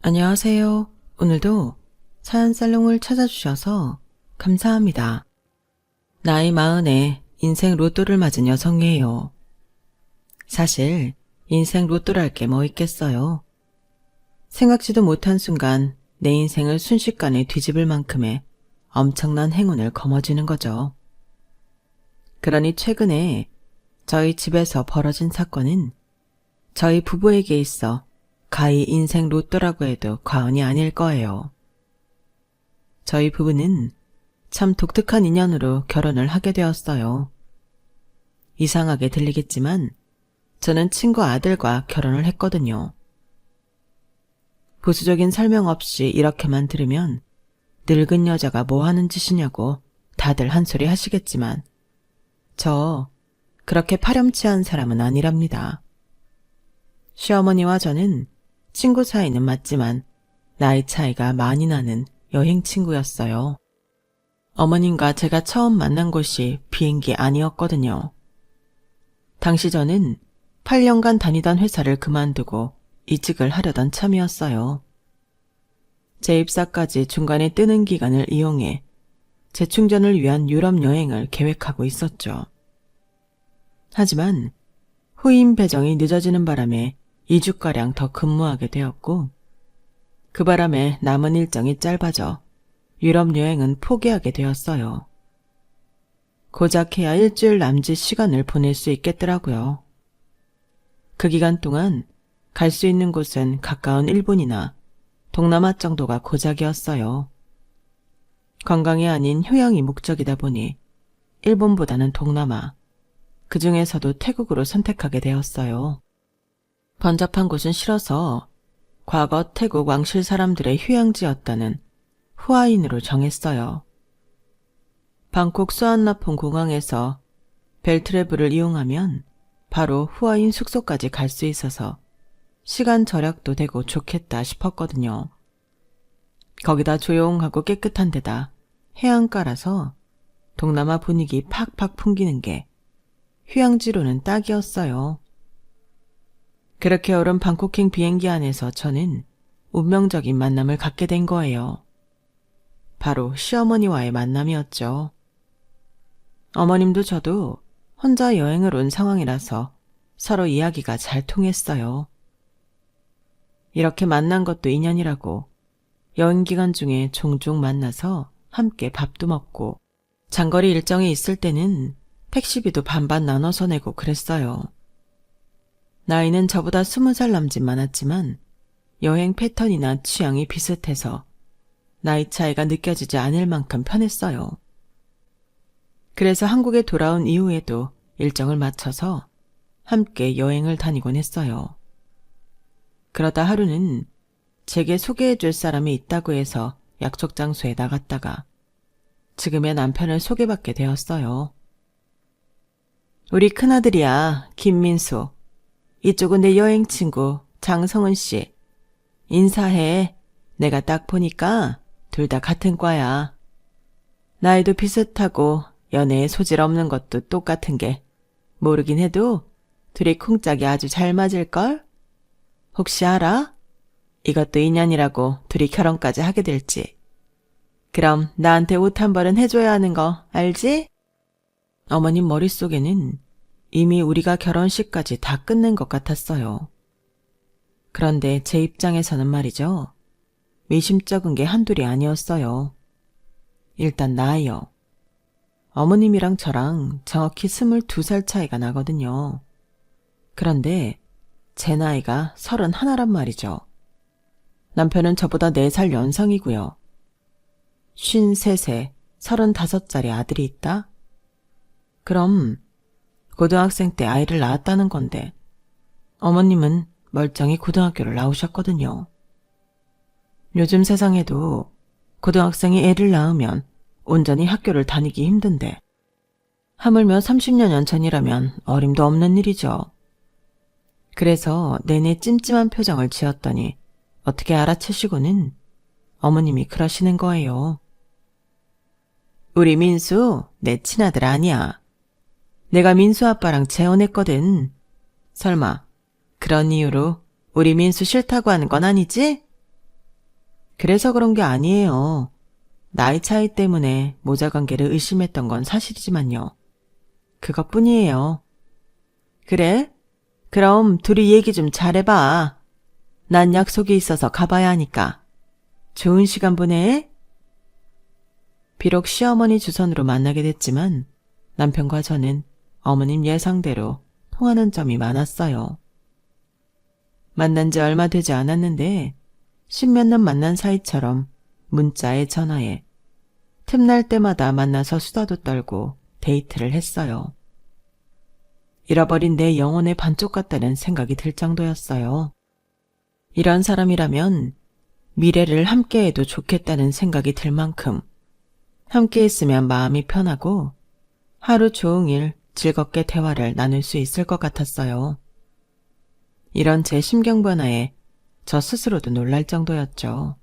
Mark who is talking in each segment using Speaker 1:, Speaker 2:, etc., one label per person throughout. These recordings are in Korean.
Speaker 1: 안녕하세요. 오늘도 사연살롱을 찾아주셔서 감사합니다. 나이 40에 인생 로또를 맞은 여성이에요. 사실 인생 로또랄 게 뭐 있겠어요. 생각지도 못한 순간 내 인생을 순식간에 뒤집을 만큼의 엄청난 행운을 거머쥐는 거죠. 그러니 최근에 저희 집에서 벌어진 사건은 저희 부부에게 있어 가히 인생 로또라고 해도 과언이 아닐 거예요. 저희 부부는 참 독특한 인연으로 결혼을 하게 되었어요. 이상하게 들리겠지만 저는 친구 아들과 결혼을 했거든요. 부수적인 설명 없이 이렇게만 들으면 늙은 여자가 뭐 하는 짓이냐고 다들 한 소리 하시겠지만 저 그렇게 파렴치한 사람은 아니랍니다. 시어머니와 저는 친구 사이는 맞지만 나이 차이가 많이 나는 여행 친구였어요. 어머님과 제가 처음 만난 곳이 비행기 아니었거든요. 당시 저는 8년간 다니던 회사를 그만두고 이직을 하려던 참이었어요. 제 입사까지 중간에 뜨는 기간을 이용해 재충전을 위한 유럽 여행을 계획하고 있었죠. 하지만 후임 배정이 늦어지는 바람에 2주가량 더 근무하게 되었고 그 바람에 남은 일정이 짧아져 유럽 여행은 포기하게 되었어요. 고작 해야 일주일 남짓 시간을 보낼 수 있겠더라고요. 그 기간 동안 갈 수 있는 곳은 가까운 일본이나 동남아 정도가 고작이었어요. 관광이 아닌 휴양이 목적이다 보니 일본보다는 동남아, 그 중에서도 태국으로 선택하게 되었어요. 번잡한 곳은 싫어서 과거 태국 왕실 사람들의 휴양지였다는 후아인으로 정했어요. 방콕 수완나폰 공항에서 벨트레브를 이용하면 바로 후아인 숙소까지 갈 수 있어서 시간 절약도 되고 좋겠다 싶었거든요. 거기다 조용하고 깨끗한 데다 해안가라서 동남아 분위기 팍팍 풍기는 게 휴양지로는 딱이었어요. 그렇게 오른 방콕행 비행기 안에서 저는 운명적인 만남을 갖게 된 거예요. 바로 시어머니와의 만남이었죠. 어머님도 저도 혼자 여행을 온 상황이라서 서로 이야기가 잘 통했어요. 이렇게 만난 것도 인연이라고 여행 기간 중에 종종 만나서 함께 밥도 먹고 장거리 일정이 있을 때는 택시비도 반반 나눠서 내고 그랬어요. 나이는 저보다 20살 남짓 많았지만 여행 패턴이나 취향이 비슷해서 나이 차이가 느껴지지 않을 만큼 편했어요. 그래서 한국에 돌아온 이후에도 일정을 맞춰서 함께 여행을 다니곤 했어요. 그러다 하루는 제게 소개해줄 사람이 있다고 해서 약속 장소에 나갔다가 지금의 남편을 소개받게 되었어요. 우리 큰아들이야, 김민수. 이쪽은 내 여행 친구 장성은 씨. 인사해. 내가 딱 보니까 둘 다 같은 과야. 나이도 비슷하고 연애에 소질 없는 것도 똑같은 게 모르긴 해도 둘이 콩짝이 아주 잘 맞을걸? 혹시 알아? 이것도 인연이라고 둘이 결혼까지 하게 될지. 그럼 나한테 옷 한 벌은 해줘야 하는 거 알지? 어머님 머릿속에는 이미 우리가 결혼식까지 다 끝낸 것 같았어요. 그런데 제 입장에서는 말이죠. 미심쩍은 게 한둘이 아니었어요. 일단 나이요. 어머님이랑 저랑 정확히 22살 차이가 나거든요. 그런데 제 나이가 31란 말이죠. 남편은 저보다 4살 연상이고요. 53세, 35살의 아들이 있다? 그럼 고등학생 때 아이를 낳았다는 건데 어머님은 멀쩡히 고등학교를 나오셨거든요. 요즘 세상에도 고등학생이 애를 낳으면 온전히 학교를 다니기 힘든데 하물며 30여 전이라면 어림도 없는 일이죠. 그래서 내내 찜찜한 표정을 지었더니 어떻게 알아채시고는 어머님이 그러시는 거예요. 우리 민수 내 친아들 아니야. 내가 민수 아빠랑 재혼했거든. 설마 그런 이유로 우리 민수 싫다고 하는 건 아니지? 그래서 그런 게 아니에요. 나이 차이 때문에 모자 관계를 의심했던 건 사실이지만요. 그것뿐이에요. 그래? 그럼 둘이 얘기 좀 잘해봐. 난 약속이 있어서 가봐야 하니까. 좋은 시간 보내. 비록 시어머니 주선으로 만나게 됐지만 남편과 저는 어머님 예상대로 통하는 점이 많았어요. 만난 지 얼마 되지 않았는데 십몇 년 만난 사이처럼 문자에 전화에 틈날 때마다 만나서 수다도 떨고 데이트를 했어요. 잃어버린 내 영혼의 반쪽 같다는 생각이 들 정도였어요. 이런 사람이라면 미래를 함께해도 좋겠다는 생각이 들 만큼 함께 있으면 마음이 편하고 하루 종일 즐겁게 대화를 나눌 수 있을 것 같았어요. 이런 제 심경 변화에 저 스스로도 놀랄 정도였죠.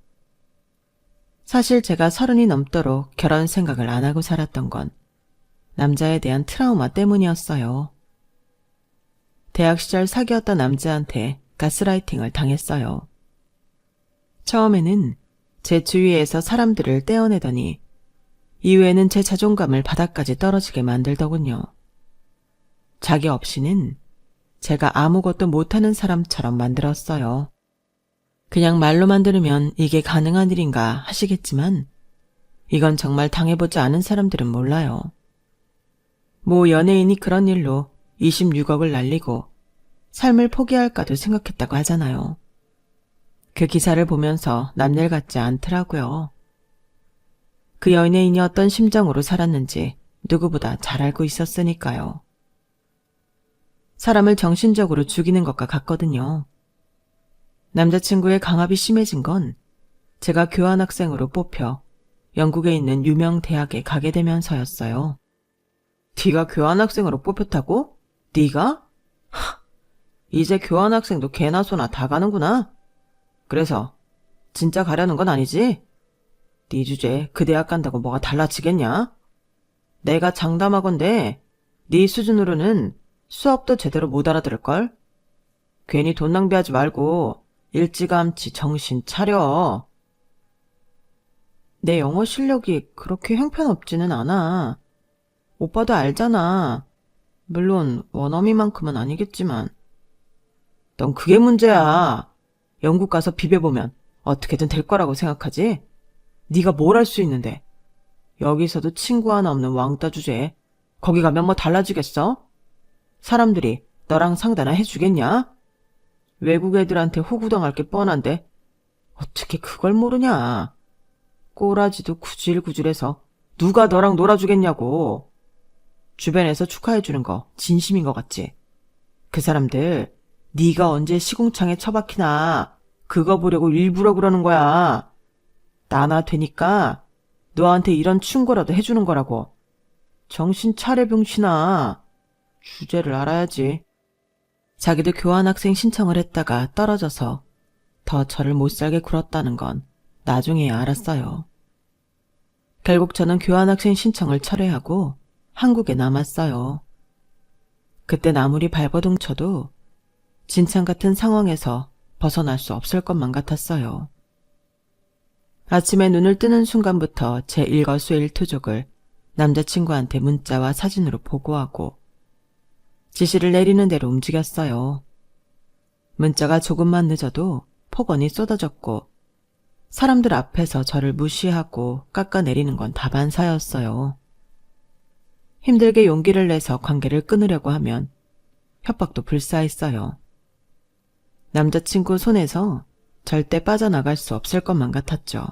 Speaker 1: 사실 제가 30이 넘도록 결혼 생각을 안 하고 살았던 건 남자에 대한 트라우마 때문이었어요. 대학 시절 사귀었던 남자한테 가스라이팅을 당했어요. 처음에는 제 주위에서 사람들을 떼어내더니 이후에는 제 자존감을 바닥까지 떨어지게 만들더군요. 자기 없이는 제가 아무것도 못하는 사람처럼 만들었어요. 그냥 말로만 들으면 이게 가능한 일인가 하시겠지만 이건 정말 당해보지 않은 사람들은 몰라요. 모 연예인이 그런 일로 26억을 날리고 삶을 포기할까도 생각했다고 하잖아요. 그 기사를 보면서 남일 같지 않더라고요. 그 연예인이 어떤 심정으로 살았는지 누구보다 잘 알고 있었으니까요. 사람을 정신적으로 죽이는 것과 같거든요. 남자친구의 강압이 심해진 건 제가 교환학생으로 뽑혀 영국에 있는 유명 대학에 가게 되면서였어요. 네가 교환학생으로 뽑혔다고? 네가? 하, 이제 교환학생도 개나 소나 다 가는구나. 그래서 진짜 가려는 건 아니지? 네 주제에 그 대학 간다고 뭐가 달라지겠냐? 내가 장담하건대 네 수준으로는 수업도 제대로 못 알아들을걸? 괜히 돈 낭비하지 말고 일찌감치 정신 차려. 내 영어 실력이 그렇게 형편없지는 않아. 오빠도 알잖아. 물론 원어민만큼은 아니겠지만. 넌 그게 문제야. 영국 가서 비벼보면 어떻게든 될 거라고 생각하지? 네가 뭘 할 수 있는데. 여기서도 친구 하나 없는 왕따 주제에 거기 가면 뭐 달라지겠어? 사람들이 너랑 상대나 해주겠냐? 외국 애들한테 호구당할 게 뻔한데 어떻게 그걸 모르냐? 꼬라지도 구질구질해서 누가 너랑 놀아주겠냐고. 주변에서 축하해주는 거 진심인 것 같지? 그 사람들 네가 언제 시궁창에 처박히나 그거 보려고 일부러 그러는 거야. 나나 되니까 너한테 이런 충고라도 해주는 거라고. 정신 차려 병신아. 주제를 알아야지. 자기도 교환학생 신청을 했다가 떨어져서 더 저를 못살게 굴었다는 건 나중에야 알았어요. 결국 저는 교환학생 신청을 철회하고 한국에 남았어요. 그땐 아무리 발버둥 쳐도 진창 같은 상황에서 벗어날 수 없을 것만 같았어요. 아침에 눈을 뜨는 순간부터 제 일거수일투족을 남자친구한테 문자와 사진으로 보고하고 지시를 내리는 대로 움직였어요. 문자가 조금만 늦어도 폭언이 쏟아졌고 사람들 앞에서 저를 무시하고 깎아내리는 건 다반사였어요. 힘들게 용기를 내서 관계를 끊으려고 하면 협박도 불사했어요. 남자친구 손에서 절대 빠져나갈 수 없을 것만 같았죠.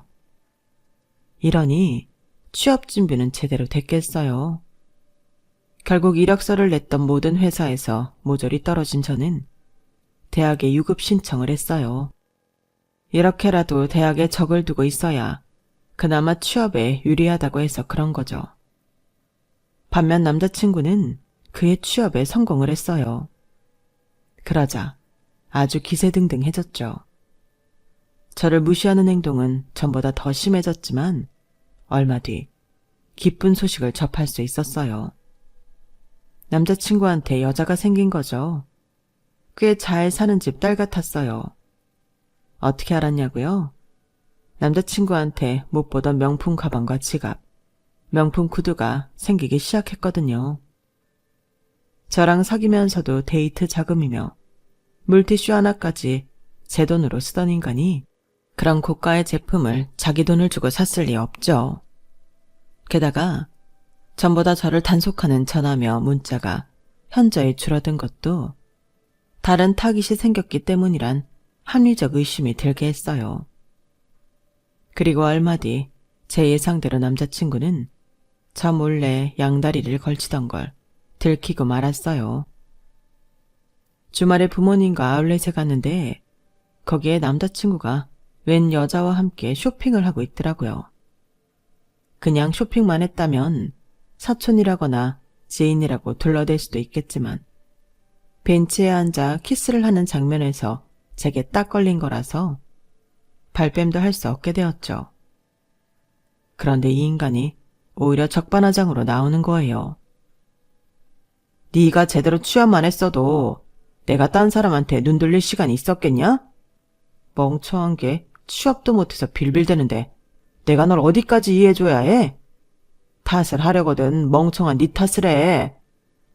Speaker 1: 이러니 취업 준비는 제대로 됐겠어요. 결국 이력서를 냈던 모든 회사에서 모조리 떨어진 저는 대학에 유급 신청을 했어요. 이렇게라도 대학에 적을 두고 있어야 그나마 취업에 유리하다고 해서 그런 거죠. 반면 남자친구는 그의 취업에 성공을 했어요. 그러자 아주 기세등등해졌죠. 저를 무시하는 행동은 전보다 더 심해졌지만 얼마 뒤 기쁜 소식을 접할 수 있었어요. 남자친구한테 여자가 생긴 거죠. 꽤 잘 사는 집 딸 같았어요. 어떻게 알았냐고요? 남자친구한테 못 보던 명품 가방과 지갑, 명품 구두가 생기기 시작했거든요. 저랑 사귀면서도 데이트 자금이며 물티슈 하나까지 제 돈으로 쓰던 인간이 그런 고가의 제품을 자기 돈을 주고 샀을 리 없죠. 게다가 전보다 저를 단속하는 전화며 문자가 현저히 줄어든 것도 다른 타깃이 생겼기 때문이란 합리적 의심이 들게 했어요. 그리고 얼마 뒤 제 예상대로 남자친구는 저 몰래 양다리를 걸치던 걸 들키고 말았어요. 주말에 부모님과 아울렛에 갔는데 거기에 남자친구가 웬 여자와 함께 쇼핑을 하고 있더라고요. 그냥 쇼핑만 했다면 사촌이라거나 지인이라고 둘러댈 수도 있겠지만 벤치에 앉아 키스를 하는 장면에서 제게 딱 걸린 거라서 발뺌도 할 수 없게 되었죠. 그런데 이 인간이 오히려 적반하장으로 나오는 거예요. 네가 제대로 취업만 했어도 내가 딴 사람한테 눈 돌릴 시간이 있었겠냐? 멍청한 게 취업도 못해서 빌빌대는데 내가 널 어디까지 이해해줘야 해? 탓을 하려거든 멍청한 네 탓을 해.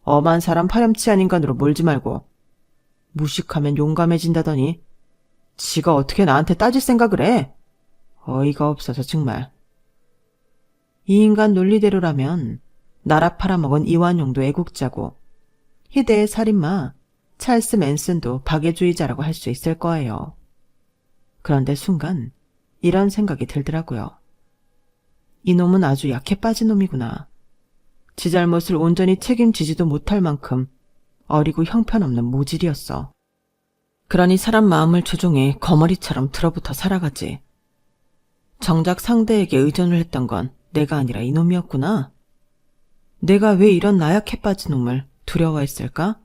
Speaker 1: 엄한 사람 파렴치한 인간으로 몰지 말고 무식하면 용감해진다더니 지가 어떻게 나한테 따질 생각을 해? 어이가 없어서 정말. 이 인간 논리대로라면 나라 팔아먹은 이완용도 애국자고 희대의 살인마 찰스 맨슨도 박애주의자라고 할 수 있을 거예요. 그런데 순간 이런 생각이 들더라고요. 이놈은 아주 약해 빠진 놈이구나. 지 잘못을 온전히 책임지지도 못할 만큼 어리고 형편없는 모질이었어. 그러니 사람 마음을 조종해 거머리처럼 들어붙어 살아가지. 정작 상대에게 의존을 했던 건 내가 아니라 이놈이었구나. 내가 왜 이런 나약해 빠진 놈을 두려워했을까?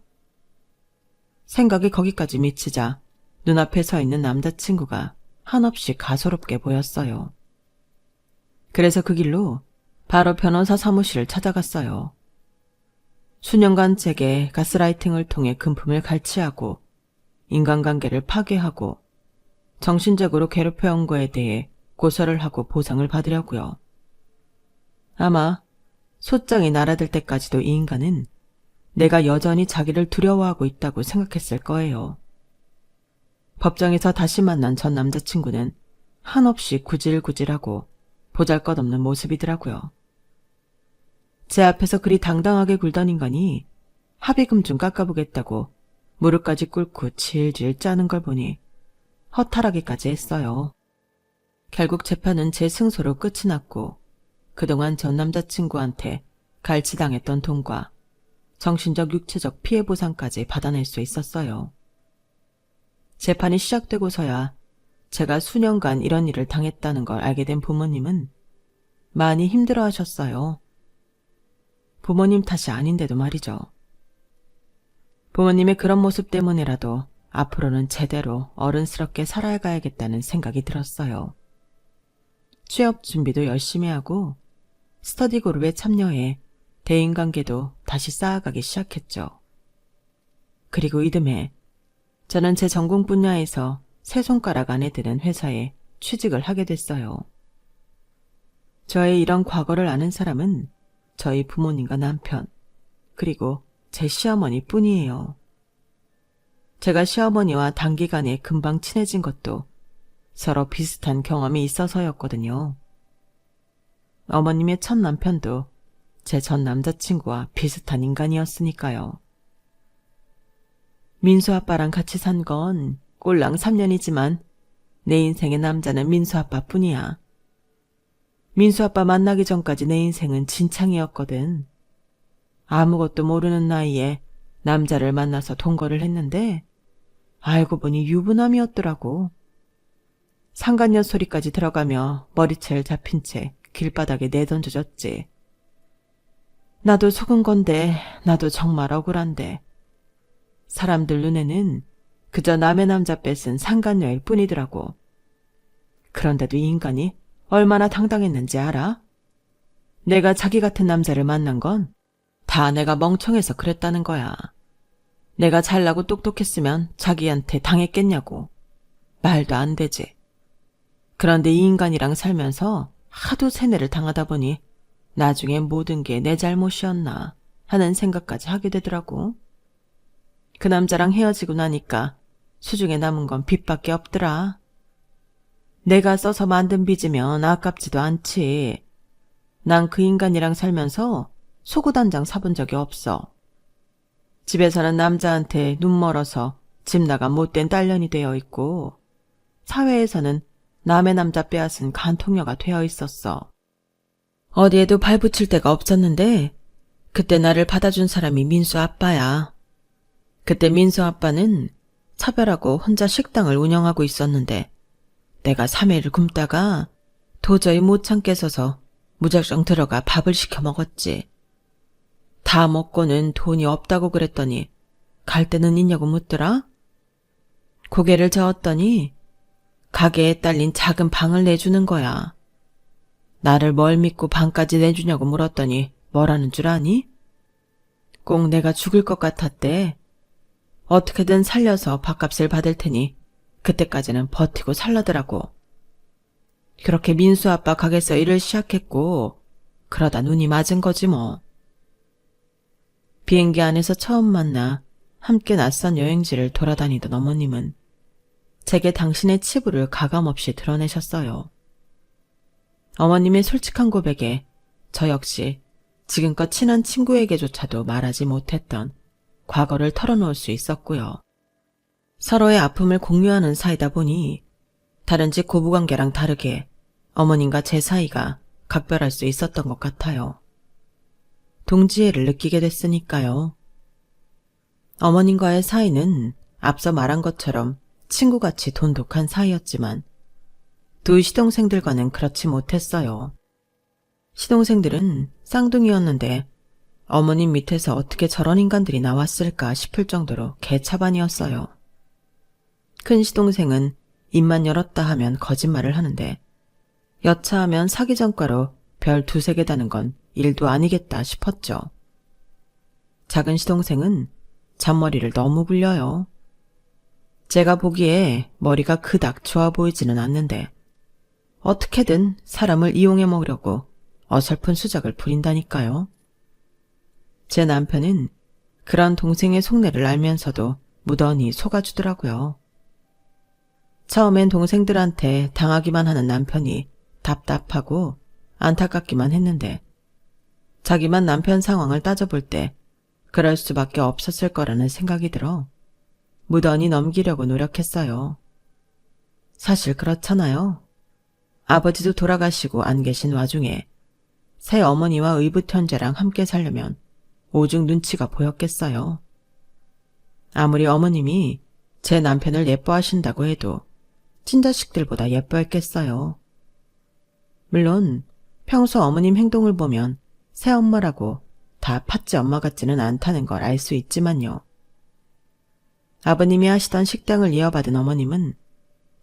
Speaker 1: 생각이 거기까지 미치자 눈앞에 서 있는 남자친구가 한없이 가소롭게 보였어요. 그래서 그 길로 바로 변호사 사무실을 찾아갔어요. 수년간 제게 가스라이팅을 통해 금품을 갈취하고 인간관계를 파괴하고 정신적으로 괴롭혀온 거에 대해 고소를 하고 보상을 받으려고요. 아마 소장이 날아들 때까지도 이 인간은 내가 여전히 자기를 두려워하고 있다고 생각했을 거예요. 법정에서 다시 만난 전 남자친구는 한없이 구질구질하고 보잘것없는 모습이더라고요. 제 앞에서 그리 당당하게 굴던 인간이 합의금 좀 깎아보겠다고 무릎까지 꿇고 질질 짜는 걸 보니 허탈하기까지 했어요. 결국 재판은 제 승소로 끝이 났고 그동안 전 남자친구한테 갈취당했던 돈과 정신적 육체적 피해 보상까지 받아낼 수 있었어요. 재판이 시작되고서야 제가 수년간 이런 일을 당했다는 걸 알게 된 부모님은 많이 힘들어하셨어요. 부모님 탓이 아닌데도 말이죠. 부모님의 그런 모습 때문에라도 앞으로는 제대로 어른스럽게 살아가야겠다는 생각이 들었어요. 취업 준비도 열심히 하고 스터디 그룹에 참여해 대인관계도 다시 쌓아가기 시작했죠. 그리고 이듬해 저는 제 전공 분야에서 세 손가락 안에 드는 회사에 취직을 하게 됐어요. 저의 이런 과거를 아는 사람은 저희 부모님과 남편, 그리고 제 시어머니 뿐이에요. 제가 시어머니와 단기간에 금방 친해진 것도 서로 비슷한 경험이 있어서였거든요. 어머님의 첫 남편도 제 전 남자친구와 비슷한 인간이었으니까요. 민수 아빠랑 같이 산 건 꼴랑 3년이지만 내 인생의 남자는 민수 아빠뿐이야. 민수 아빠 만나기 전까지 내 인생은 진창이었거든. 아무것도 모르는 나이에 남자를 만나서 동거를 했는데 알고 보니 유부남이었더라고. 상간녀 소리까지 들어가며 머리채를 잡힌 채 길바닥에 내던져졌지. 나도 속은 건데 나도 정말 억울한데 사람들 눈에는 그저 남의 남자 뺏은 상간녀일 뿐이더라고. 그런데도 이 인간이 얼마나 당당했는지 알아? 내가 자기 같은 남자를 만난 건 다 내가 멍청해서 그랬다는 거야. 내가 잘나고 똑똑했으면 자기한테 당했겠냐고. 말도 안 되지. 그런데 이 인간이랑 살면서 하도 세뇌를 당하다 보니 나중에 모든 게 내 잘못이었나 하는 생각까지 하게 되더라고. 그 남자랑 헤어지고 나니까 수중에 남은 건 빚밖에 없더라. 내가 써서 만든 빚이면 아깝지도 않지. 난 그 인간이랑 살면서 속옷 한 장 사본 적이 없어. 집에서는 남자한테 눈 멀어서 집 나간 못된 딸년이 되어 있고, 사회에서는 남의 남자 빼앗은 간통녀가 되어 있었어. 어디에도 발붙일 데가 없었는데 그때 나를 받아준 사람이 민수 아빠야. 그때 민수 아빠는 차별하고 혼자 식당을 운영하고 있었는데 내가 3회를 굶다가 도저히 못 참겠어서 무작정 들어가 밥을 시켜 먹었지. 다 먹고는 돈이 없다고 그랬더니 갈 데는 있냐고 묻더라. 고개를 저었더니 가게에 딸린 작은 방을 내주는 거야. 나를 뭘 믿고 방까지 내주냐고 물었더니 뭐라는 줄 아니? 꼭 내가 죽을 것 같았대. 어떻게든 살려서 밥값을 받을 테니 그때까지는 버티고 살라더라고. 그렇게 민수 아빠 가게에서 일을 시작했고 그러다 눈이 맞은 거지 뭐. 비행기 안에서 처음 만나 함께 낯선 여행지를 돌아다니던 어머님은 제게 당신의 치부를 가감없이 드러내셨어요. 어머님의 솔직한 고백에 저 역시 지금껏 친한 친구에게조차도 말하지 못했던 과거를 털어놓을 수 있었고요. 서로의 아픔을 공유하는 사이다 보니 다른 집 고부관계랑 다르게 어머님과 제 사이가 각별할 수 있었던 것 같아요. 동지애를 느끼게 됐으니까요. 어머님과의 사이는 앞서 말한 것처럼 친구같이 돈독한 사이였지만 두 시동생들과는 그렇지 못했어요. 시동생들은 쌍둥이였는데 어머님 밑에서 어떻게 저런 인간들이 나왔을까 싶을 정도로 개차반이었어요. 큰 시동생은 입만 열었다 하면 거짓말을 하는데 여차하면 사기 전과로 별 2-3개 다는 건 일도 아니겠다 싶었죠. 작은 시동생은 잔머리를 너무 굴려요. 제가 보기에 머리가 그닥 좋아 보이지는 않는데 어떻게든 사람을 이용해 먹으려고 어설픈 수작을 부린다니까요. 제 남편은 그런 동생의 속내를 알면서도 무던히 속아주더라고요. 처음엔 동생들한테 당하기만 하는 남편이 답답하고 안타깝기만 했는데 자기만 남편 상황을 따져볼 때 그럴 수밖에 없었을 거라는 생각이 들어 무던히 넘기려고 노력했어요. 사실 그렇잖아요. 아버지도 돌아가시고 안 계신 와중에 새 어머니와 의붓현재랑 함께 살려면 오죽 눈치가 보였겠어요. 아무리 어머님이 제 남편을 예뻐하신다고 해도 친자식들보다 예뻐했겠어요. 물론 평소 어머님 행동을 보면 새엄마라고 다 팥쥐 엄마 같지는 않다는 걸 알 수 있지만요. 아버님이 하시던 식당을 이어받은 어머님은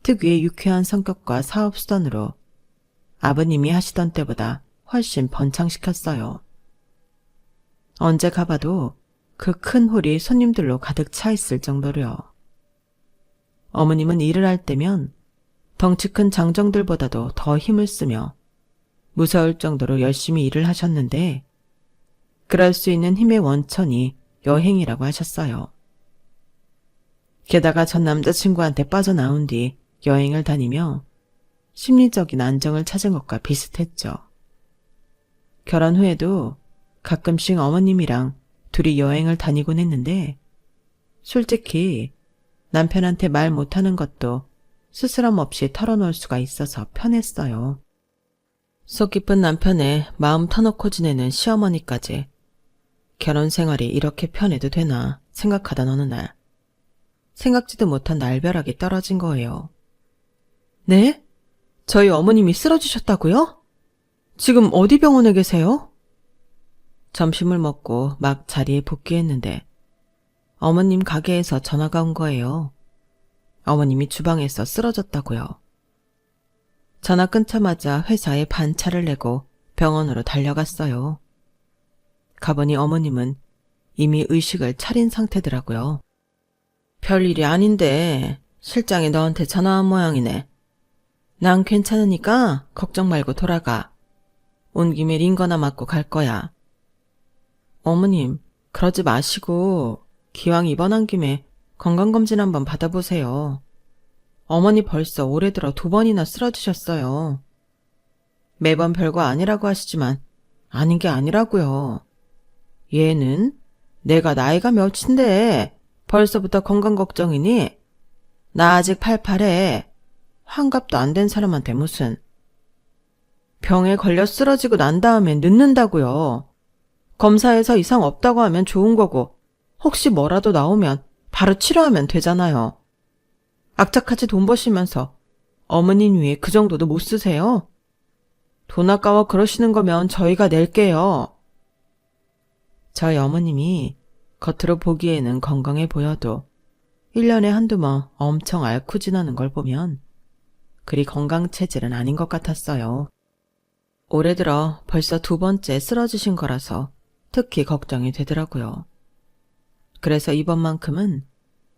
Speaker 1: 특유의 유쾌한 성격과 사업수단으로 아버님이 하시던 때보다 훨씬 번창시켰어요. 언제 가봐도 그 큰 홀이 손님들로 가득 차 있을 정도로요. 어머님은 일을 할 때면 덩치 큰 장정들보다도 더 힘을 쓰며 무서울 정도로 열심히 일을 하셨는데 그럴 수 있는 힘의 원천이 여행이라고 하셨어요. 게다가 전 남자친구한테 빠져나온 뒤 여행을 다니며 심리적인 안정을 찾은 것과 비슷했죠. 결혼 후에도 가끔씩 어머님이랑 둘이 여행을 다니곤 했는데 솔직히 남편한테 말 못하는 것도 스스럼 없이 털어놓을 수가 있어서 편했어요. 속 깊은 남편의 마음 터놓고 지내는 시어머니까지 결혼 생활이 이렇게 편해도 되나 생각하던 어느 날 생각지도 못한 날벼락이 떨어진 거예요. 네? 저희 어머님이 쓰러지셨다고요? 지금 어디 병원에 계세요? 점심을 먹고 막 자리에 복귀했는데 어머님 가게에서 전화가 온 거예요. 어머님이 주방에서 쓰러졌다고요. 전화 끊자마자 회사에 반차를 내고 병원으로 달려갔어요. 가보니 어머님은 이미 의식을 차린 상태더라고요. 별일이 아닌데 실장이 너한테 전화한 모양이네. 난 괜찮으니까 걱정 말고 돌아가. 온 김에 링거나 맞고 갈 거야. 어머님, 그러지 마시고 기왕 입원한 김에 건강검진 한번 받아보세요. 어머니 벌써 올해 들어 2번이나 쓰러지셨어요. 매번 별거 아니라고 하시지만 아닌 게 아니라고요. 얘는 내가 나이가 몇인데 벌써부터 건강 걱정이니? 나 아직 88에 환갑도 안 된 사람한테 무슨. 병에 걸려 쓰러지고 난 다음엔 늦는다고요. 검사에서 이상 없다고 하면 좋은 거고 혹시 뭐라도 나오면 바로 치료하면 되잖아요. 악착같이 돈 버시면서 어머님 위에 그 정도도 못 쓰세요? 돈 아까워 그러시는 거면 저희가 낼게요. 저희 어머님이 겉으로 보기에는 건강해 보여도 1년에 한두 번 엄청 앓고 지나는 걸 보면 그리 건강 체질은 아닌 것 같았어요. 올해 들어 벌써 2번째 쓰러지신 거라서 특히 걱정이 되더라고요. 그래서 이번만큼은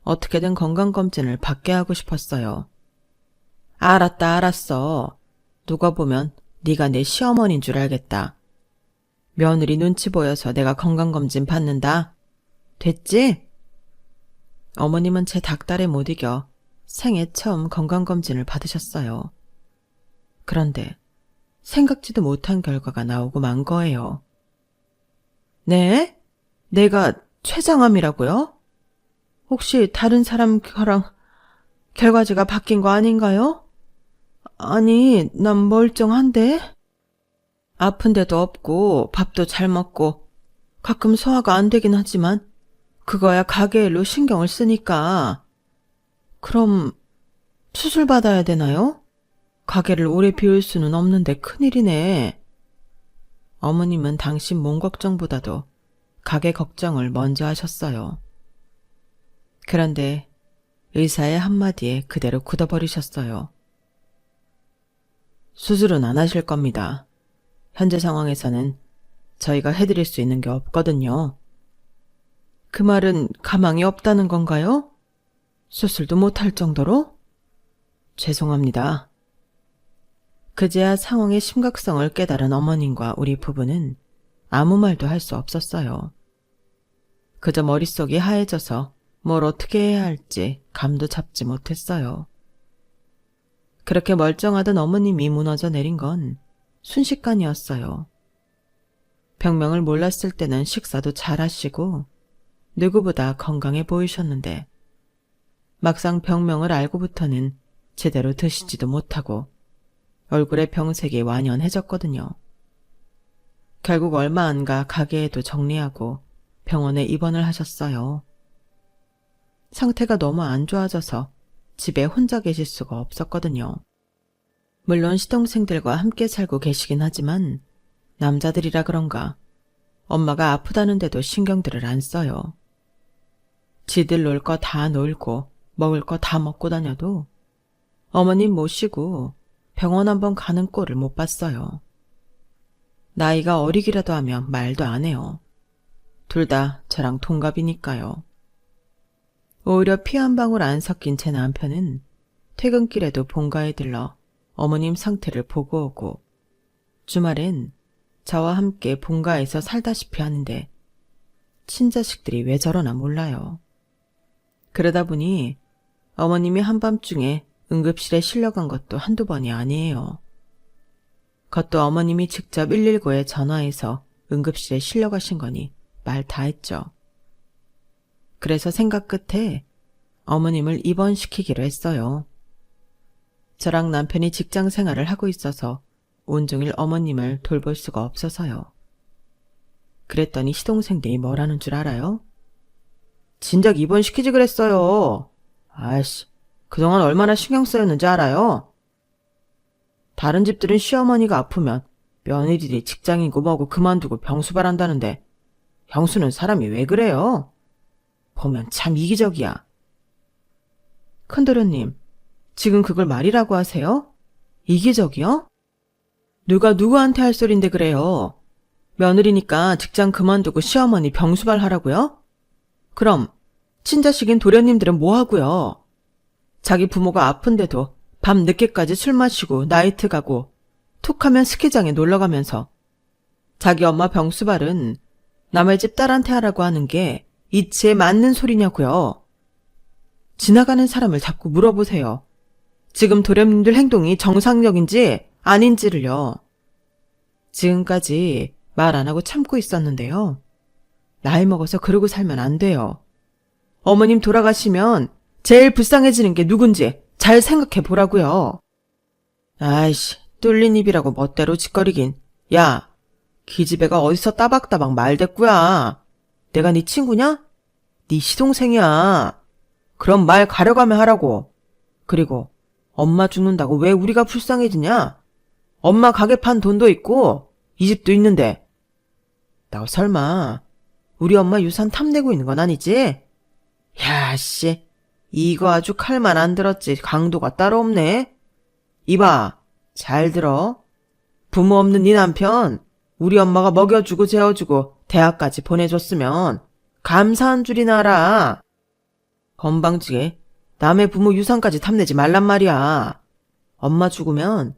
Speaker 1: 어떻게든 건강검진을 받게 하고 싶었어요. 알았다, 알았어. 누가 보면 네가 내 시어머니인 줄 알겠다. 며느리 눈치 보여서 내가 건강검진 받는다. 됐지? 어머님은 제 닭달에 못 이겨 생애 처음 건강검진을 받으셨어요. 그런데 생각지도 못한 결과가 나오고 만 거예요. 네? 내가 췌장암이라고요? 혹시 다른 사람 거랑 결과지가 바뀐 거 아닌가요? 아니, 난 멀쩡한데? 아픈 데도 없고 밥도 잘 먹고 가끔 소화가 안 되긴 하지만 그거야 가게일로 신경을 쓰니까. 그럼 수술 받아야 되나요? 가게를 오래 비울 수는 없는데 큰일이네. 어머님은 당신 몸 걱정보다도 가게 걱정을 먼저 하셨어요. 그런데 의사의 한마디에 그대로 굳어버리셨어요. 수술은 안 하실 겁니다. 현재 상황에서는 저희가 해드릴 수 있는 게 없거든요. 그 말은 가망이 없다는 건가요? 수술도 못할 정도로? 죄송합니다. 그제야 상황의 심각성을 깨달은 어머님과 우리 부부는 아무 말도 할 수 없었어요. 그저 머릿속이 하얘져서 뭘 어떻게 해야 할지 감도 잡지 못했어요. 그렇게 멀쩡하던 어머님이 무너져 내린 건 순식간이었어요. 병명을 몰랐을 때는 식사도 잘 하시고 누구보다 건강해 보이셨는데 막상 병명을 알고부터는 제대로 드시지도 못하고 얼굴에 병색이 완연해졌거든요. 결국 얼마 안 가 가게에도 정리하고 병원에 입원을 하셨어요. 상태가 너무 안 좋아져서 집에 혼자 계실 수가 없었거든요. 물론 시동생들과 함께 살고 계시긴 하지만 남자들이라 그런가 엄마가 아프다는데도 신경들을 안 써요. 지들 놀 거 다 놀고 먹을 거 다 먹고 다녀도 어머님 모시고 병원 한번 가는 꼴을 못 봤어요. 나이가 어리기라도 하면 말도 안 해요. 둘 다 저랑 동갑이니까요. 오히려 피 한 방울 안 섞인 제 남편은 퇴근길에도 본가에 들러 어머님 상태를 보고 오고 주말엔 저와 함께 본가에서 살다시피 하는데 친자식들이 왜 저러나 몰라요. 그러다 보니 어머님이 한밤중에 응급실에 실려간 것도 한두 번이 아니에요. 그것도 어머님이 직접 119에 전화해서 응급실에 실려가신 거니 말 다 했죠. 그래서 생각 끝에 어머님을 입원시키기로 했어요. 저랑 남편이 직장 생활을 하고 있어서 온종일 어머님을 돌볼 수가 없어서요. 그랬더니 시동생들이 뭐라는 줄 알아요? 진작 입원시키지 그랬어요. 아이씨, 그동안 얼마나 신경 쓰였는지 알아요? 다른 집들은 시어머니가 아프면 며느리들이 직장이고 뭐고 그만두고 병수발한다는데 형수는 사람이 왜 그래요? 보면 참 이기적이야. 큰도련님, 지금 그걸 말이라고 하세요? 이기적이요? 누가 누구한테 할 소린데 그래요? 며느리니까 직장 그만두고 시어머니 병수발 하라고요? 그럼 친자식인 도련님들은 뭐 하고요? 자기 부모가 아픈데도 밤 늦게까지 술 마시고 나이트 가고 툭하면 스키장에 놀러 가면서 자기 엄마 병수발은 남의 집 딸한테 하라고 하는 게 이치에 맞는 소리냐고요. 지나가는 사람을 자꾸 물어보세요. 지금 도련님들 행동이 정상적인지 아닌지를요. 지금까지 말 안 하고 참고 있었는데요. 나이 먹어서 그러고 살면 안 돼요. 어머님 돌아가시면 제일 불쌍해지는 게 누군지 잘 생각해 보라고요. 아이씨, 뚫린 입이라고 멋대로 짓거리긴. 야, 기집애가 어디서 따박따박 말대꾸야. 내가 네 친구냐? 네 시동생이야. 그럼 말 가려가며 하라고. 그리고 엄마 죽는다고 왜 우리가 불쌍해지냐? 엄마 가게 판 돈도 있고 이 집도 있는데. 나 설마 우리 엄마 유산 탐내고 있는 건 아니지? 야, 씨. 이거 아주 칼만 안 들었지 강도가 따로 없네. 이봐, 잘 들어. 부모 없는 네 남편 우리 엄마가 먹여주고 재워주고 대학까지 보내줬으면 감사한 줄이나 알아. 건방지게 남의 부모 유산까지 탐내지 말란 말이야. 엄마 죽으면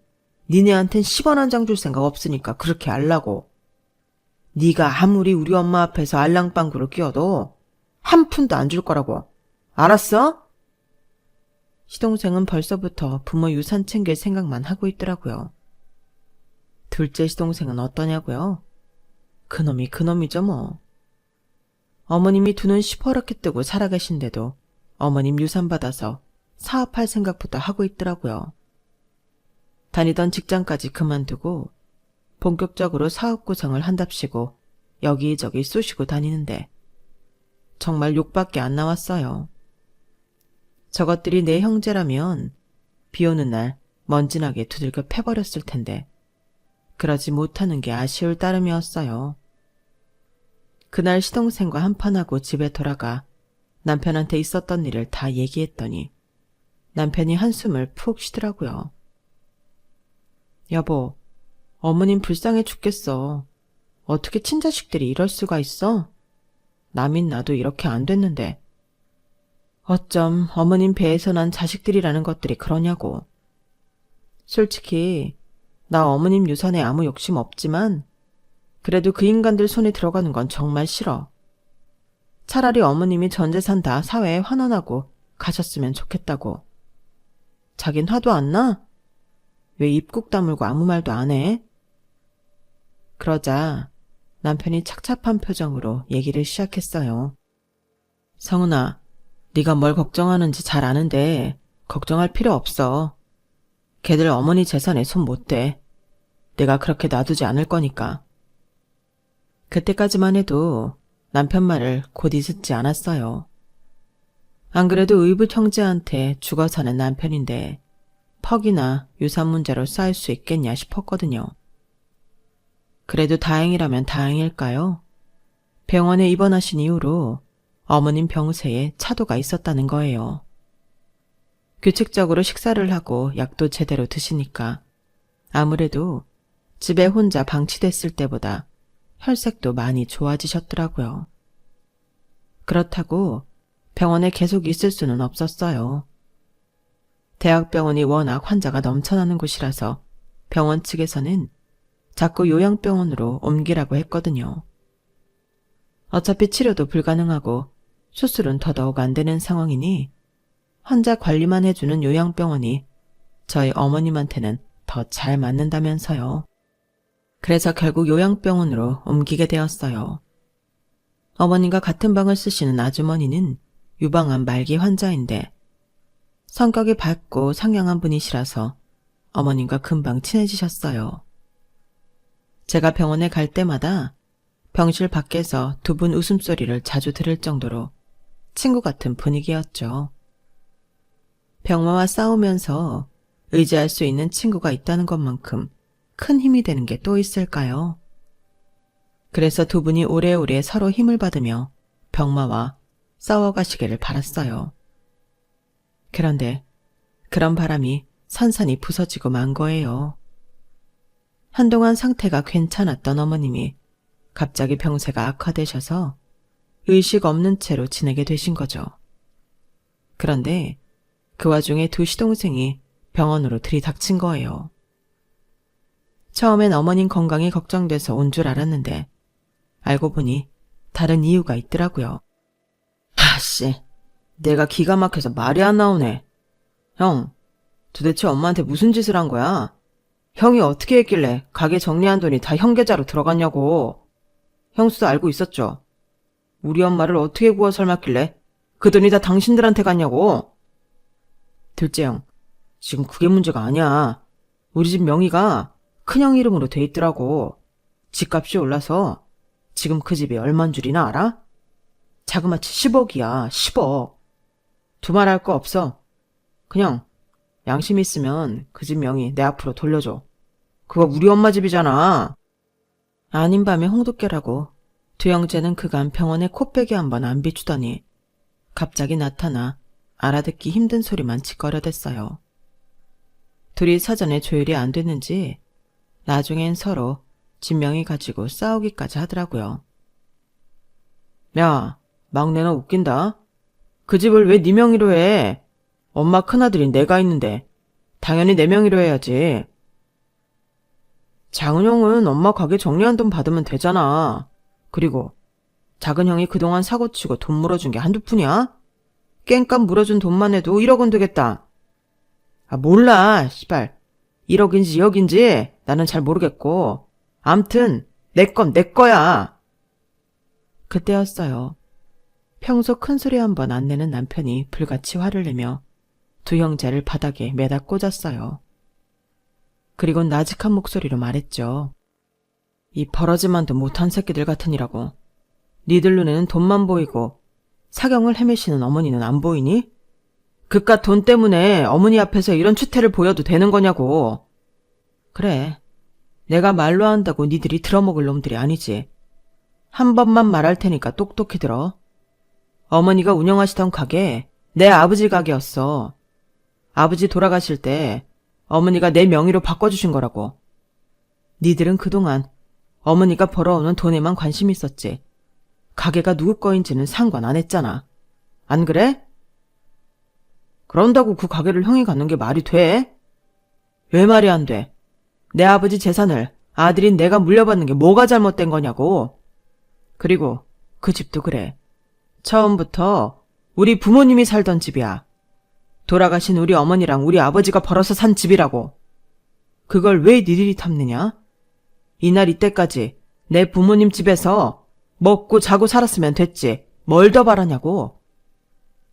Speaker 1: 니네한텐 10원 한 장 줄 생각 없으니까 그렇게 알라고. 네가 아무리 우리 엄마 앞에서 알랑방구를 끼워도 한 푼도 안 줄 거라고. 알았어? 시동생은 벌써부터 부모 유산 챙길 생각만 하고 있더라고요. 둘째 시동생은 어떠냐고요? 그놈이 그놈이죠 뭐. 어머님이 두 눈 시퍼렇게 뜨고 살아계신데도 어머님 유산 받아서 사업할 생각부터 하고 있더라고요. 다니던 직장까지 그만두고 본격적으로 사업 구상을 한답시고 여기저기 쑤시고 다니는데 정말 욕밖에 안 나왔어요. 저것들이 내 형제라면 비 오는 날 먼지나게 두들겨 패버렸을 텐데 그러지 못하는 게 아쉬울 따름이었어요. 그날 시동생과 한판하고 집에 돌아가 남편한테 있었던 일을 다 얘기했더니 남편이 한숨을 푹 쉬더라고요. 여보, 어머님 불쌍해 죽겠어. 어떻게 친자식들이 이럴 수가 있어? 남인 나도 이렇게 안 됐는데. 어쩜 어머님 배에서 난 자식들이라는 것들이 그러냐고. 솔직히 나 어머님 유산에 아무 욕심 없지만 그래도 그 인간들 손에 들어가는 건 정말 싫어. 차라리 어머님이 전 재산 다 사회에 환원하고 가셨으면 좋겠다고. 자긴 화도 안 나? 왜 입국 다물고 아무 말도 안 해? 그러자 남편이 착잡한 표정으로 얘기를 시작했어요. 성은아, 네가 뭘 걱정하는지 잘 아는데 걱정할 필요 없어. 걔들 어머니 재산에 손 못 대. 내가 그렇게 놔두지 않을 거니까. 그때까지만 해도 남편 말을 곧 잊지 않았어요. 안 그래도 의붓 형제한테 죽어 사는 남편인데 퍽이나 유산 문제로 쌓일 수 있겠냐 싶었거든요. 그래도 다행이라면 다행일까요? 병원에 입원하신 이후로 어머님 병세에 차도가 있었다는 거예요. 규칙적으로 식사를 하고 약도 제대로 드시니까 아무래도 집에 혼자 방치됐을 때보다 혈색도 많이 좋아지셨더라고요. 그렇다고 병원에 계속 있을 수는 없었어요. 대학병원이 워낙 환자가 넘쳐나는 곳이라서 병원 측에서는 자꾸 요양병원으로 옮기라고 했거든요. 어차피 치료도 불가능하고 수술은 더더욱 안 되는 상황이니 환자 관리만 해주는 요양병원이 저희 어머님한테는 더 잘 맞는다면서요. 그래서 결국 요양병원으로 옮기게 되었어요. 어머님과 같은 방을 쓰시는 아주머니는 유방암 말기 환자인데 성격이 밝고 상냥한 분이시라서 어머님과 금방 친해지셨어요. 제가 병원에 갈 때마다 병실 밖에서 두 분 웃음소리를 자주 들을 정도로 친구 같은 분위기였죠. 병마와 싸우면서 의지할 수 있는 친구가 있다는 것만큼 큰 힘이 되는 게 또 있을까요? 그래서 두 분이 오래오래 서로 힘을 받으며 병마와 싸워가시기를 바랐어요. 그런데 그런 바람이 산산이 부서지고 만 거예요. 한동안 상태가 괜찮았던 어머님이 갑자기 병세가 악화되셔서 의식 없는 채로 지내게 되신 거죠. 그런데 그 와중에 두 시동생이 병원으로 들이닥친 거예요. 처음엔 어머님 건강이 걱정돼서 온 줄 알았는데 알고 보니 다른 이유가 있더라고요. 아씨, 내가 기가 막혀서 말이 안 나오네. 형, 도대체 엄마한테 무슨 짓을 한 거야? 형이 어떻게 했길래 가게 정리한 돈이 다 형 계좌로 들어갔냐고. 형수도 알고 있었죠? 우리 엄마를 어떻게 구워 삶았길래 그 돈이 다 당신들한테 갔냐고. 둘째 형, 지금 그게 문제가 아니야. 우리 집 명의가 큰형 이름으로 돼 있더라고. 집값이 올라서 지금 그 집이 얼만 줄이나 알아? 자그마치 10억이야. 10억. 두말할 거 없어. 그냥 양심 있으면 그 집 명의 내 앞으로 돌려줘. 그거 우리 엄마 집이잖아. 아닌 밤에 홍두깨라고 두 형제는 그간 병원에 코빼기 한번 안 비추더니 갑자기 나타나 알아듣기 힘든 소리만 짓거려댔어요. 둘이 사전에 조율이 안 됐는지 나중엔 서로 집명의 가지고 싸우기까지 하더라고요. 야, 막내는 웃긴다. 그 집을 왜 네 명의로 해? 엄마 큰아들인 내가 있는데 당연히 내 명의로 해야지. 작은 형은 엄마 가게 정리한 돈 받으면 되잖아. 그리고 작은 형이 그동안 사고치고 돈 물어준 게 한두 푼이야? 깽값 물어준 돈만 해도 1억 원 되겠다. 아, 몰라, 씨발. 1억인지 2억인지 나는 잘 모르겠고 암튼 내 건 내 거야. 그때였어요. 평소 큰소리 한 번 안 내는 남편이 불같이 화를 내며 두 형제를 바닥에 매다 꽂았어요. 그리고 나직한 목소리로 말했죠. 이 버러지만도 못한 새끼들 같으니라고. 니들 눈에는 돈만 보이고 사경을 헤매시는 어머니는 안 보이니? 그깟 돈 때문에 어머니 앞에서 이런 추태를 보여도 되는 거냐고. 그래, 내가 말로 한다고 니들이 들어먹을 놈들이 아니지. 한 번만 말할 테니까 똑똑히 들어. 어머니가 운영하시던 가게 내 아버지 가게였어. 아버지 돌아가실 때 어머니가 내 명의로 바꿔주신 거라고. 니들은 그동안 어머니가 벌어오는 돈에만 관심 있었지. 가게가 누구 거인지는 상관 안 했잖아. 안 그래? 그런다고 그 가게를 형이 갖는 게 말이 돼? 왜 말이 안 돼? 내 아버지 재산을 아들인 내가 물려받는 게 뭐가 잘못된 거냐고. 그리고 그 집도 그래. 처음부터 우리 부모님이 살던 집이야. 돌아가신 우리 어머니랑 우리 아버지가 벌어서 산 집이라고. 그걸 왜 니들이 탐내냐? 이날 이때까지 내 부모님 집에서 먹고 자고 살았으면 됐지. 뭘 더 바라냐고.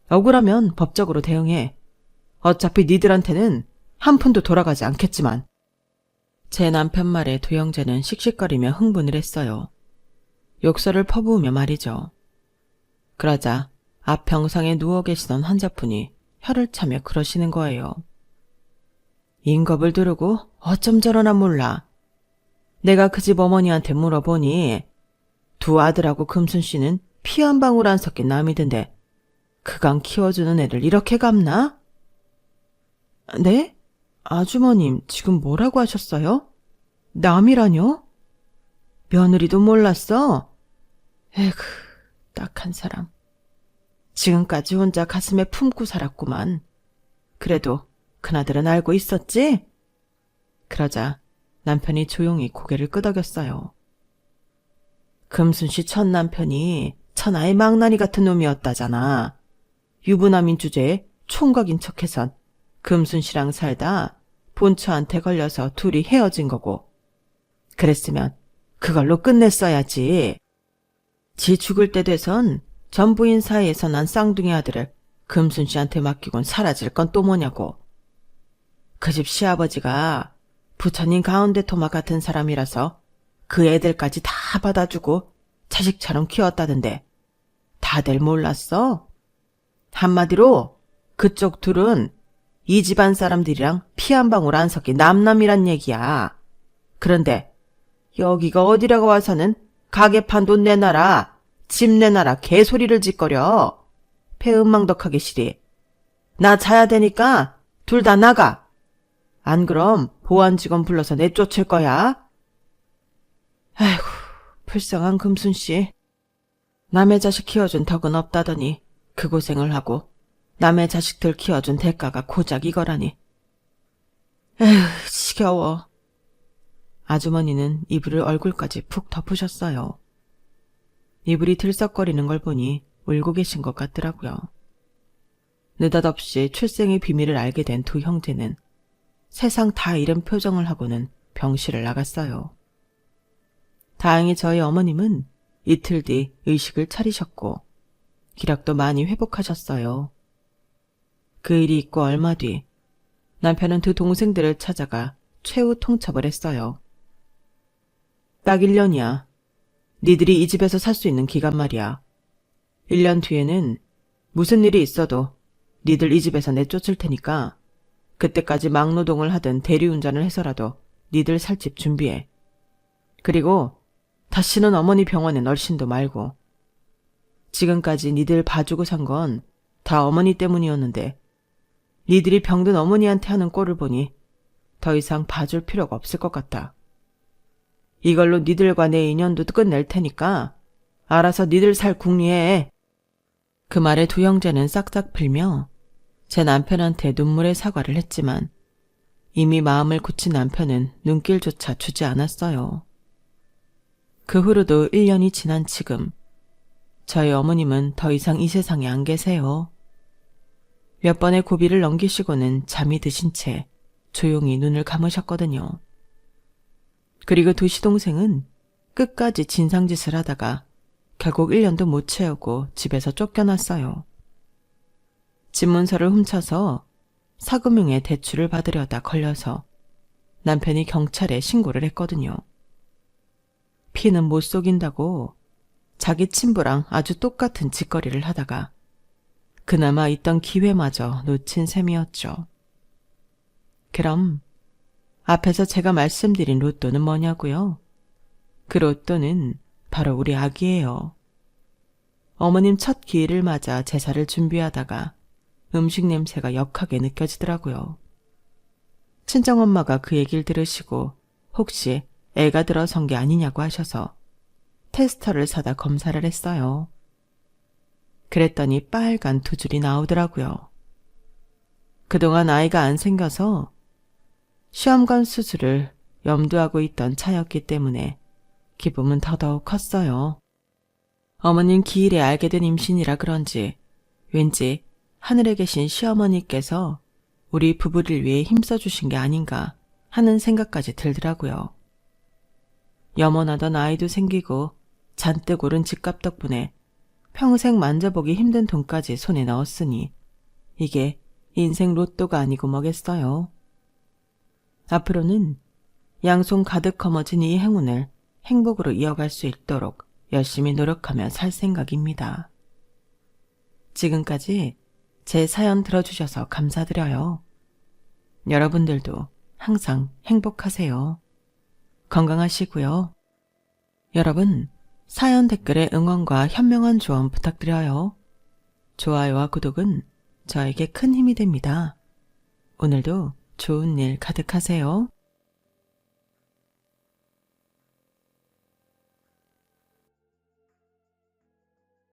Speaker 1: 억울하면 법적으로 대응해. 어차피 니들한테는 한 푼도 돌아가지 않겠지만. 제 남편 말에 두 형제는 씩씩거리며 흥분을 했어요. 욕설을 퍼부으며 말이죠. 그러자 앞 병상에 누워 계시던 환자분이 혀를 차며 그러시는 거예요. 인겁을 두르고 어쩜 저러나 몰라. 내가 그 집 어머니한테 물어보니 두 아들하고 금순 씨는 피 한 방울 안 섞인 남이던데 그간 키워주는 애를 이렇게 갚나? 네? 아주머님 지금 뭐라고 하셨어요? 남이라뇨? 며느리도 몰랐어? 에휴, 딱한 사람. 지금까지 혼자 가슴에 품고 살았구만. 그래도 큰아들은 알고 있었지? 그러자 남편이 조용히 고개를 끄덕였어요. 금순 씨 첫 남편이 천하의 망나니 같은 놈이었다잖아. 유부남인 주제에 총각인 척해선 금순 씨랑 살다 본처한테 걸려서 둘이 헤어진 거고. 그랬으면 그걸로 끝냈어야지. 지 죽을 때 돼선 전부인 사이에서 난 쌍둥이 아들을 금순 씨한테 맡기곤 사라질 건 또 뭐냐고. 그 집 시아버지가 부처님 가운데 토마 같은 사람이라서 그 애들까지 다 받아주고 자식처럼 키웠다던데 다들 몰랐어? 한마디로 그쪽 둘은 이 집안 사람들이랑 피 한 방울 안 섞인 남남이란 얘기야. 그런데 여기가 어디라고 와서는 가게판 돈 내놔라, 집 내놔라 개소리를 짓거려. 배은망덕하게 시리. 나 자야 되니까 둘 다 나가. 안 그럼 보안 직원 불러서 내쫓을 거야. 아이고, 불쌍한 금순씨. 남의 자식 키워준 덕은 없다더니 그 고생을 하고 남의 자식들 키워준 대가가 고작 이거라니. 에휴, 지겨워. 아주머니는 이불을 얼굴까지 푹 덮으셨어요. 이불이 들썩거리는 걸 보니 울고 계신 것 같더라고요. 느닷없이 출생의 비밀을 알게 된 두 형제는 세상 다 잃은 표정을 하고는 병실을 나갔어요. 다행히 저희 어머님은 이틀 뒤 의식을 차리셨고 기력도 많이 회복하셨어요. 그 일이 있고 얼마 뒤 남편은 두 동생들을 찾아가 최후 통첩을 했어요. 딱 1년이야. 니들이 이 집에서 살 수 있는 기간 말이야. 1년 뒤에는 무슨 일이 있어도 니들 이 집에서 내쫓을 테니까 그때까지 막노동을 하든 대리운전을 해서라도 니들 살 집 준비해. 그리고 다시는 어머니 병원에 널씬도 말고. 지금까지 니들 봐주고 산 건 다 어머니 때문이었는데 니들이 병든 어머니한테 하는 꼴을 보니 더 이상 봐줄 필요가 없을 것 같다. 이걸로 니들과 내 인연도 끝낼 테니까 알아서 니들 살 궁리해. 그 말에 두 형제는 싹싹 빌며 제 남편한테 눈물의 사과를 했지만 이미 마음을 굳힌 남편은 눈길조차 주지 않았어요. 그 후로도 1년이 지난 지금 저희 어머님은 더 이상 이 세상에 안 계세요. 몇 번의 고비를 넘기시고는 잠이 드신 채 조용히 눈을 감으셨거든요. 그리고 두 시동생은 끝까지 진상짓을 하다가 결국 1년도 못 채우고 집에서 쫓겨났어요. 집문서를 훔쳐서 사금융에 대출을 받으려다 걸려서 남편이 경찰에 신고를 했거든요. 피는 못 속인다고 자기 친부랑 아주 똑같은 짓거리를 하다가 그나마 있던 기회마저 놓친 셈이었죠. 그럼 앞에서 제가 말씀드린 로또는 뭐냐고요? 그 로또는 바로 우리 아기예요. 어머님 첫 기일을 맞아 제사를 준비하다가 음식 냄새가 역하게 느껴지더라고요. 친정엄마가 그 얘기를 들으시고 혹시 애가 들어선 게 아니냐고 하셔서 테스터를 사다 검사를 했어요. 그랬더니 빨간 두 줄이 나오더라고요. 그동안 아이가 안 생겨서 시험관 수술을 염두하고 있던 차였기 때문에 기쁨은 더더욱 컸어요. 어머님 기일에 알게 된 임신이라 그런지 왠지 하늘에 계신 시어머니께서 우리 부부를 위해 힘써주신 게 아닌가 하는 생각까지 들더라고요. 염원하던 아이도 생기고 잔뜩 오른 집값 덕분에 평생 만져보기 힘든 돈까지 손에 넣었으니 이게 인생 로또가 아니고 뭐겠어요. 앞으로는 양손 가득 거머쥔 이 행운을 행복으로 이어갈 수 있도록 열심히 노력하며 살 생각입니다. 지금까지 제 사연 들어주셔서 감사드려요. 여러분들도 항상 행복하세요. 건강하시고요. 여러분, 사연 댓글에 응원과 현명한 조언 부탁드려요. 좋아요와 구독은 저에게 큰 힘이 됩니다. 오늘도 좋은 일 가득하세요.